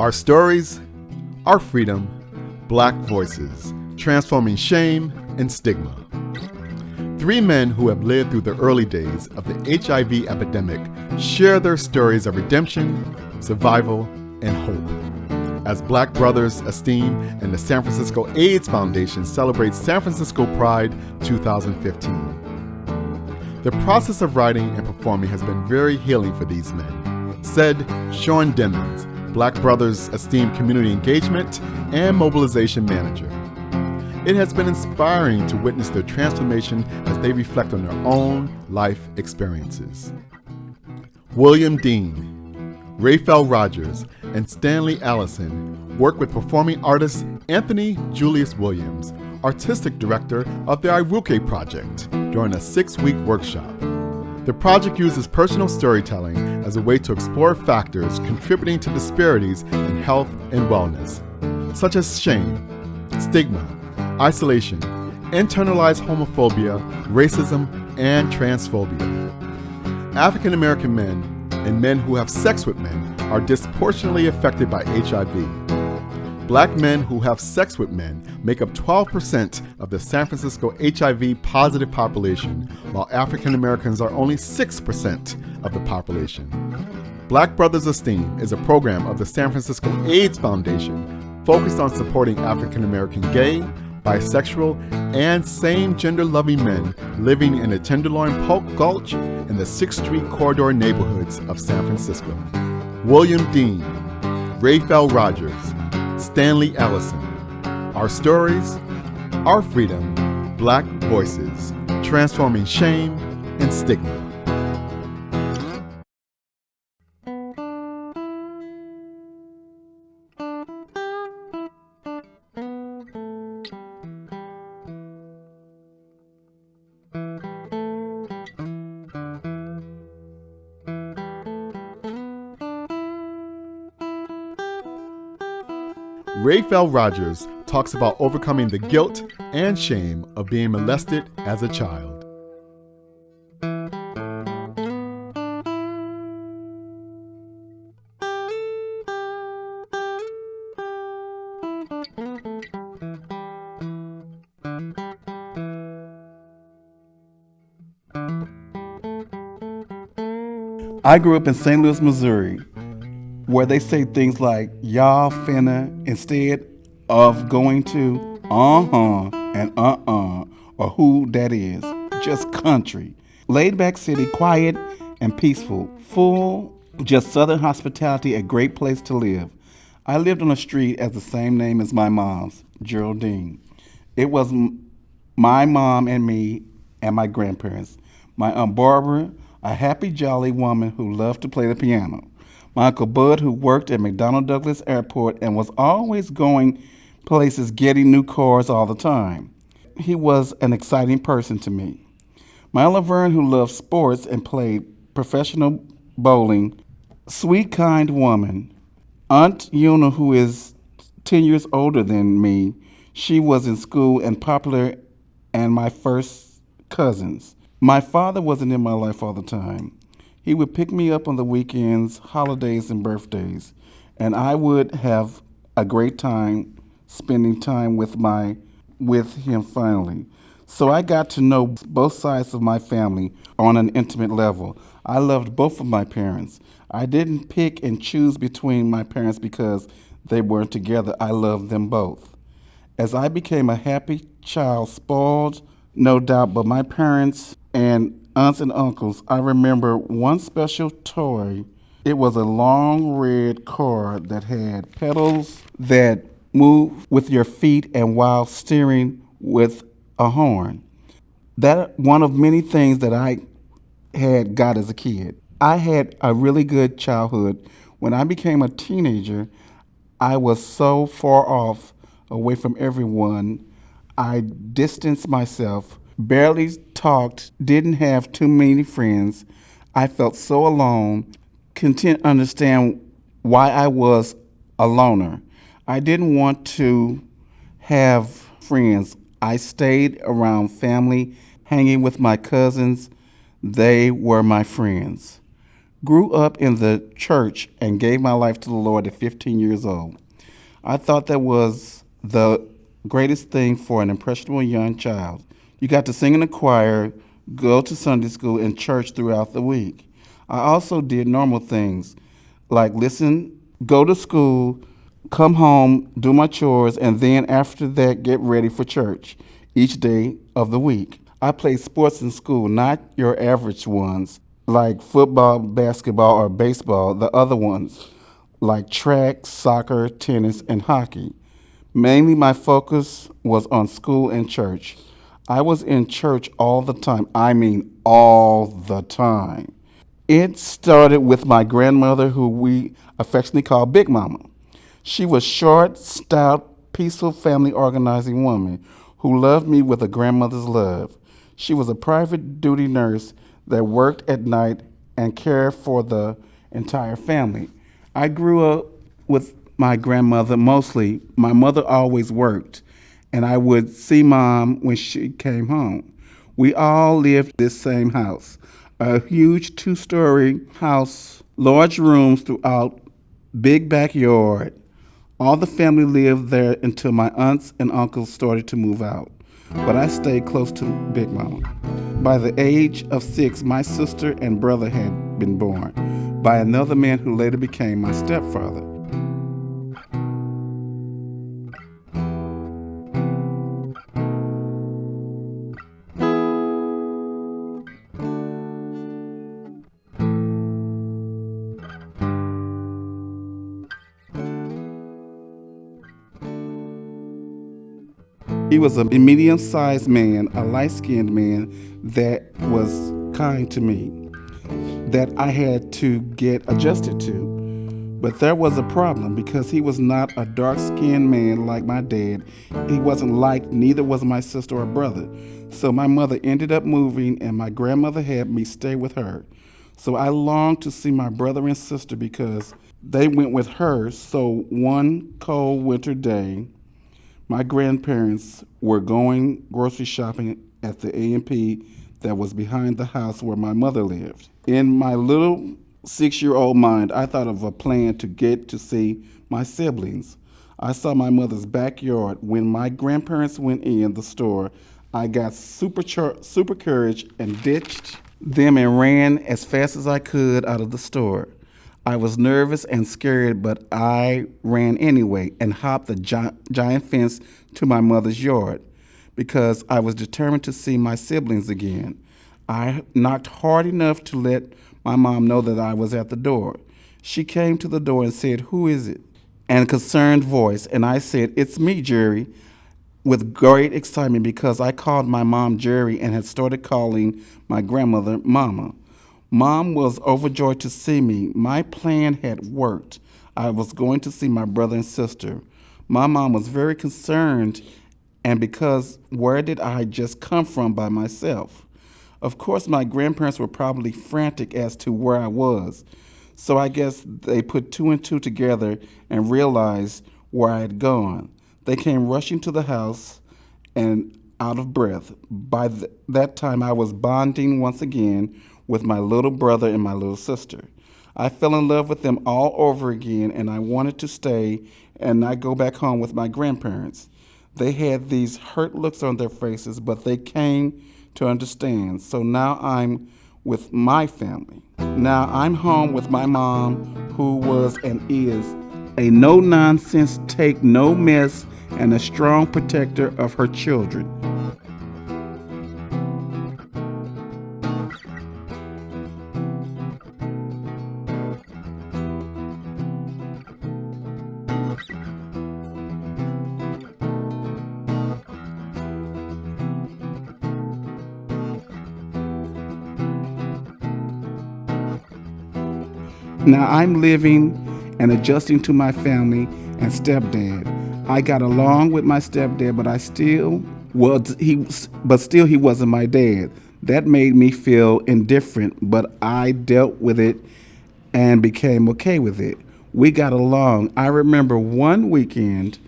Our stories, our freedom, Black voices, transforming shame and stigma. 3 men who have lived through the early days of the HIV epidemic share their stories of redemption, survival, and hope. As Black Brothers Esteem and the San Francisco AIDS Foundation celebrates San Francisco Pride 2015. The process of writing and performing has been very healing for these men, said Sean Demmons, Black Brothers Esteem Community Engagement and Mobilization Manager. It has been inspiring to witness their transformation as they reflect on their own life experiences. William Dean, Raephel Rodgers, and Stanley Allison work with performing artist Anthony Julius Williams, artistic director of the Iruke Project, during a 6-week workshop. The project uses personal storytelling as a way to explore factors contributing to disparities in health and wellness, such as shame, stigma, isolation, internalized homophobia, racism, and transphobia. African American men and men who have sex with men are disproportionately affected by HIV. Black men who have sex with men make up 12% of the San Francisco HIV positive population, while African Americans are only 6% of the population. Black Brothers Esteem is a program of the San Francisco AIDS Foundation focused on supporting African American gay, bisexual, and same-gender loving men living in the Tenderloin Polk Gulch and the 6th Street corridor neighborhoods of San Francisco. William Dean, Raephel Rodgers, Stanley Allison. Our stories, our freedom, Black voices, transforming shame and stigma. Raephel Rodgers talks about overcoming the guilt and shame of being molested as a child. I grew up in St. Louis, Missouri, where they say things like y'all finna instead of going to and or who that is. Just country. Laid back city, quiet and peaceful, full, just southern hospitality, a great place to live. I lived on a street as the same name as my mom's, Geraldine. It was my mom and me and my grandparents. My Aunt Barbara, a happy, jolly woman who loved to play the piano. My Uncle Bud, who worked at McDonnell Douglas Airport and was always going places, getting new cars all the time. He was an exciting person to me. My Aunt Laverne, who loved sports and played professional bowling. Sweet, kind woman. Aunt Una, who is 10 years older than me. She was in school and popular, and my first cousins. My father wasn't in my life all the time. He would pick me up on the weekends, holidays, and birthdays, and I would have a great time spending time with him finally. So I got to know both sides of my family on an intimate level. I loved both of my parents. I didn't pick and choose between my parents because they weren't together. I loved them both. As I became a happy child, spoiled, no doubt, but my parents and aunts and uncles, I remember one special toy. It was a long red car that had pedals that move with your feet and while steering with a horn. That one of many things that I had got as a kid. I had a really good childhood. When I became a teenager, I was so far off, away from everyone. I distanced myself, barely talked, didn't have too many friends. I felt so alone, couldn't understand why I was a loner. I didn't want to have friends. I stayed around family, hanging with my cousins. They were my friends. Grew up in the church and gave my life to the Lord at 15 years old. I thought that was the greatest thing for an impressionable young child. You got to sing in the choir, go to Sunday school and church throughout the week. I also did normal things like listen, go to school, come home, do my chores, and then after that, get ready for church each day of the week. I played sports in school, not your average ones like football, basketball, or baseball, the other ones like track, soccer, tennis, and hockey. Mainly, my focus was on school and church. I was in church all the time. I mean, all the time. It started with my grandmother, who we affectionately called Big Mama. She was short, stout, peaceful, family organizing woman who loved me with a grandmother's love. She was a private duty nurse that worked at night and cared for the entire family. I grew up with my grandmother mostly. My mother always worked, and I would see mom when she came home. We all lived in this same house, a huge two-story house, large rooms throughout, big backyard. All the family lived there until my aunts and uncles started to move out, but I stayed close to Big Mama. By the age of 6, my sister and brother had been born by another man who later became my stepfather. He was a medium-sized man, a light-skinned man that was kind to me, that I had to get adjusted to. But there was a problem because he was not a dark-skinned man like my dad. He wasn't liked, neither was my sister or brother. So my mother ended up moving and my grandmother had me stay with her. So I longed to see my brother and sister because they went with her. So one cold winter day, my grandparents were going grocery shopping at the A&P that was behind the house where my mother lived. In my little 6-year-old mind, I thought of a plan to get to see my siblings. I saw my mother's backyard. When my grandparents went in the store, I got super courage and ditched them and ran as fast as I could out of the store. I was nervous and scared, but I ran anyway and hopped the giant fence to my mother's yard because I was determined to see my siblings again. I knocked hard enough to let my mom know that I was at the door. She came to the door and said, "Who is it?" in a concerned voice, and I said, "It's me, Jerry," with great excitement because I called my mom Jerry and had started calling my grandmother Mama. Mom was overjoyed to see me. My plan had worked. I was going to see my brother and sister. My mom was very concerned, and because where did I just come from by myself? Of course, my grandparents were probably frantic as to where I was, so I guess they put two and two together and realized where I had gone. They came rushing to the house and out of breath. By that time, I was bonding once again with my little brother and my little sister. I fell in love with them all over again, and I wanted to stay and not go back home with my grandparents. They had these hurt looks on their faces, but they came to understand. So now I'm with my family. Now I'm home with my mom, who was and is a no-nonsense, take no mess, and a strong protector of her children. Now I'm living and adjusting to my family and stepdad. I got along with my stepdad, but still he wasn't my dad. That made me feel indifferent, but I dealt with it and became okay with it. We got along. I remember one weekend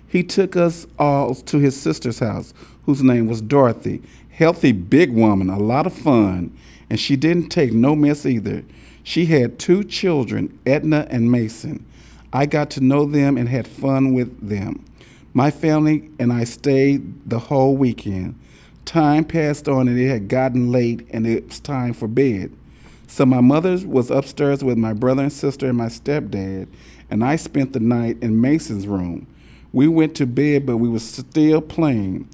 he took us all to his sister's house, whose name was Dorothy. Healthy, big woman, a lot of fun, and she didn't take no mess either. She had 2 children, Edna and Mason. I got to know them and had fun with them. My family and I stayed the whole weekend. Time passed on and it had gotten late and it was time for bed. So my mother was upstairs with my brother and sister and my stepdad, and I spent the night in Mason's room. We went to bed, but we were still playing.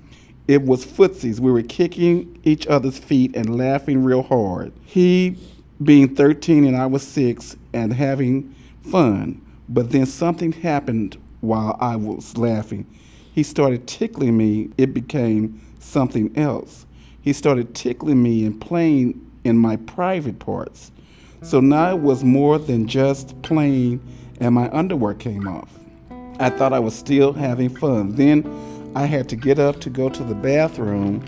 It was footsies. We were kicking each other's feet and laughing real hard. He being 13 and I was 6 and having fun. But then something happened while I was laughing. He started tickling me. It became something else. He started tickling me and playing in my private parts. So now it was more than just playing, and my underwear came off. I thought I was still having fun. Then I had to get up to go to the bathroom.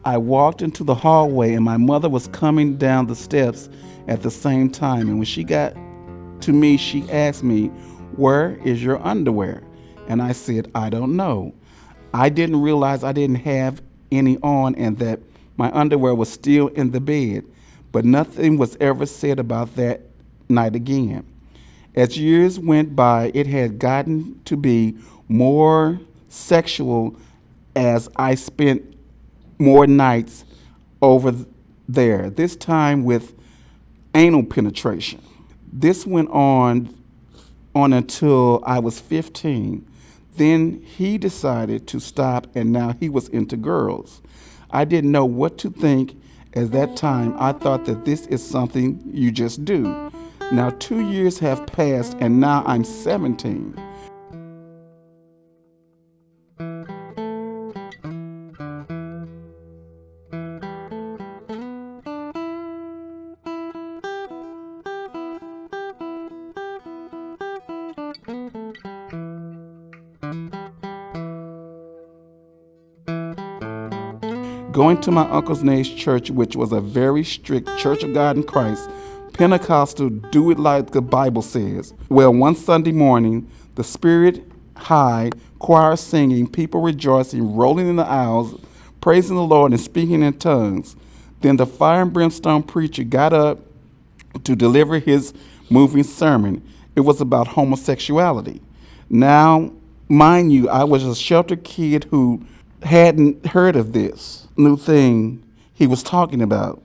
I walked into the hallway and my mother was coming down the steps at the same time. And when she got to me, she asked me, "Where is your underwear?" And I said, "I don't know." I didn't realize I didn't have any on and that my underwear was still in the bed. But nothing was ever said about that night again. As years went by, it had gotten to be more sexual as I spent more nights over there, this time with anal penetration. This went on until I was 15. Then he decided to stop and now he was into girls. I didn't know what to think. At that time, I thought that this is something you just do. Now 2 years have passed and now I'm 17. Going to my Uncle Nate's church, which was a very strict Church of God in Christ, Pentecostal, do it like the Bible says. Well, one Sunday morning, the spirit high, choir singing, people rejoicing, rolling in the aisles, praising the Lord and speaking in tongues. Then the fire and brimstone preacher got up to deliver his moving sermon. It was about homosexuality. Now, mind you, I was a sheltered kid who hadn't heard of this new thing he was talking about.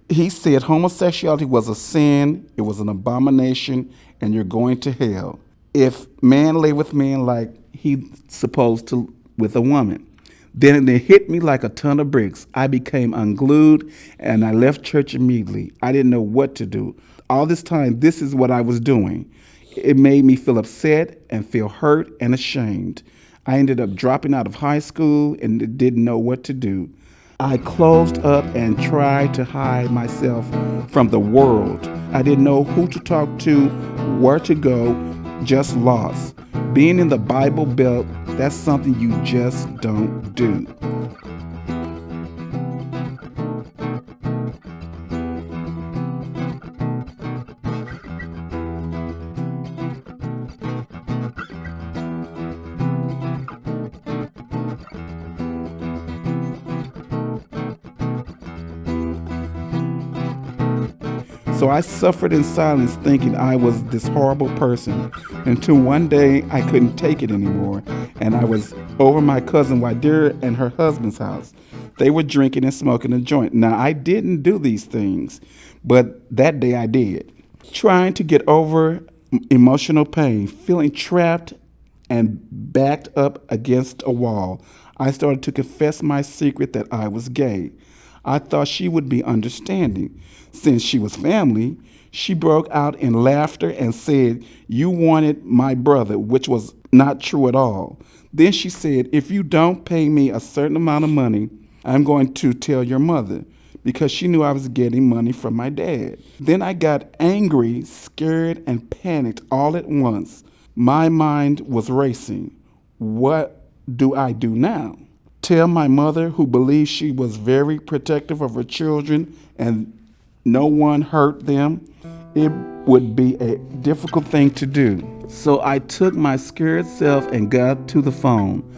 He said homosexuality was a sin, it was an abomination, and you're going to hell. If man lay with man like he's supposed to with a woman. Then it hit me like a ton of bricks. I became unglued and I left church immediately. I didn't know what to do. All this time, this is what I was doing. It made me feel upset and feel hurt and ashamed. I ended up dropping out of high school and didn't know what to do. I closed up and tried to hide myself from the world. I didn't know who to talk to, where to go, just lost. Being in the Bible Belt, that's something you just don't do. So I suffered in silence thinking I was this horrible person until one day I couldn't take it anymore and I was over my cousin Wadira and her husband's house. They were drinking and smoking a joint. Now I didn't do these things, but that day I did. Trying to get over emotional pain, feeling trapped and backed up against a wall, I started to confess my secret that I was gay. I thought she would be understanding. Since she was family, she broke out in laughter and said, "You wanted my brother," which was not true at all. Then she said, "If you don't pay me a certain amount of money, I'm going to tell your mother," because she knew I was getting money from my dad. Then I got angry, scared, and panicked all at once. My mind was racing. What do I do now? Tell my mother, who believed she was very protective of her children and no one hurt them? It would be a difficult thing to do. So I took my scared self and got to the phone.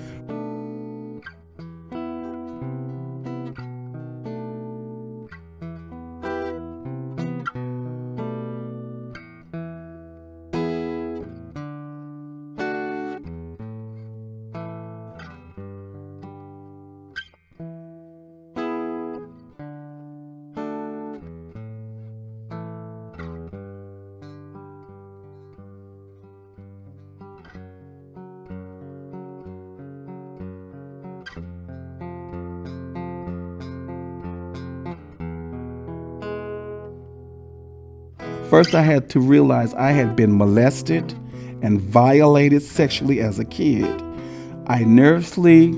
First, I had to realize I had been molested and violated sexually as a kid. I nervously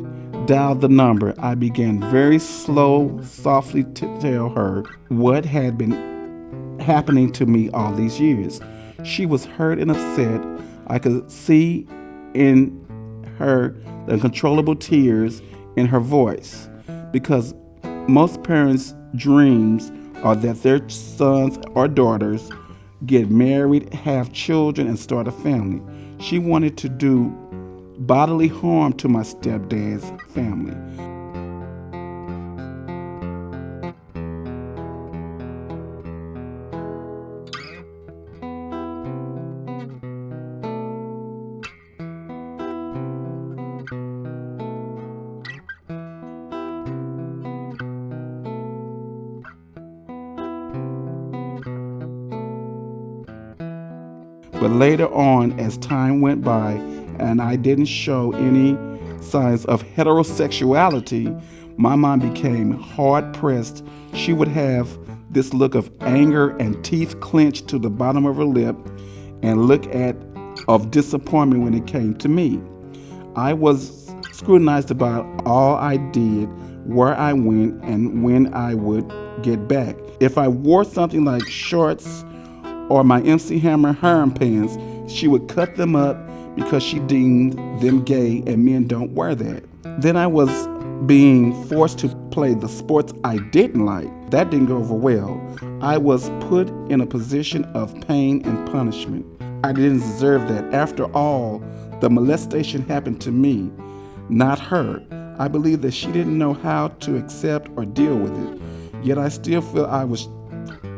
dialed the number. I began very slow, softly to tell her what had been happening to me all these years. She was hurt and upset. I could see in her the uncontrollable tears in her voice, because most parents' dreams are that their sons or daughters get married, have children, and start a family. She wanted to do bodily harm to my stepdad's family. But later on, as time went by and I didn't show any signs of heterosexuality, my mom became hard pressed. She would have this look of anger and teeth clenched to the bottom of her lip and look of disappointment when it came to me. I was scrutinized about all I did, where I went, and when I would get back. If I wore something like shorts or my MC Hammer harem pants, she would cut them up because she deemed them gay and men don't wear that. Then I was being forced to play the sports I didn't like. That didn't go over well. I was put in a position of pain and punishment. I didn't deserve that. After all, the molestation happened to me, not her. I believe that she didn't know how to accept or deal with it. Yet I still feel I was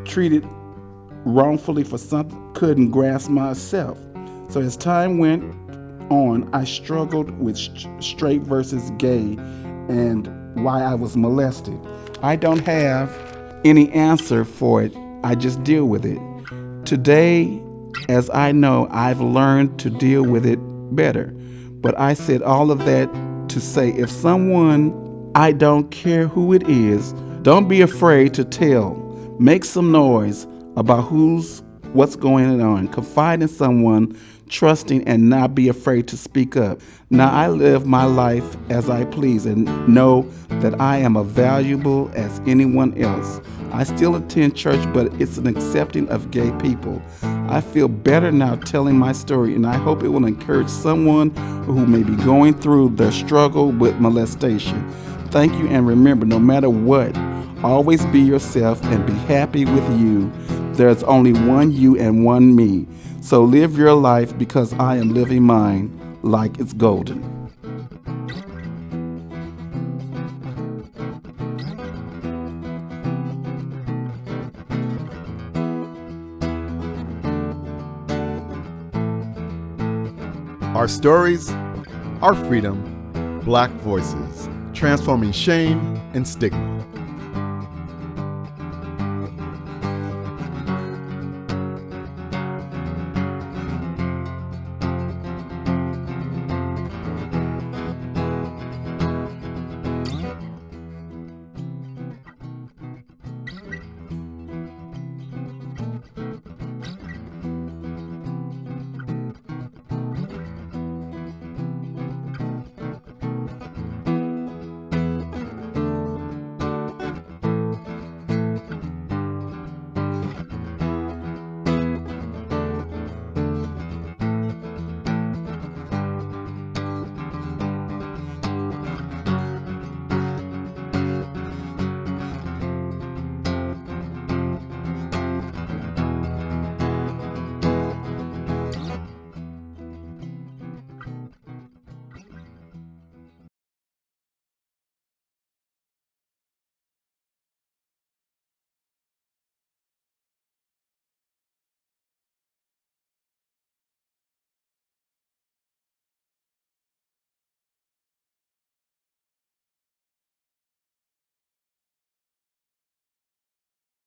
treated wrongfully for something I couldn't grasp myself. So as time went on, I struggled with straight versus gay and why I was molested. I don't have any answer for it. I just deal with it. Today, as I know, I've learned to deal with it better. But I said all of that to say, if someone, I don't care who it is, don't be afraid to tell. Make some noise about what's going on. Confide in someone trusting and not be afraid to speak up. Now I live my life as I please and know that I am as valuable as anyone else. I still attend church, but it's an accepting of gay people. I feel better now telling my story, and I hope it will encourage someone who may be going through their struggle with molestation. Thank you, and remember, no matter what, always be yourself and be happy with you. There's only one you and one me. So live your life, because I am living mine like it's golden. Our stories, our freedom, Black voices, transforming shame and stigma.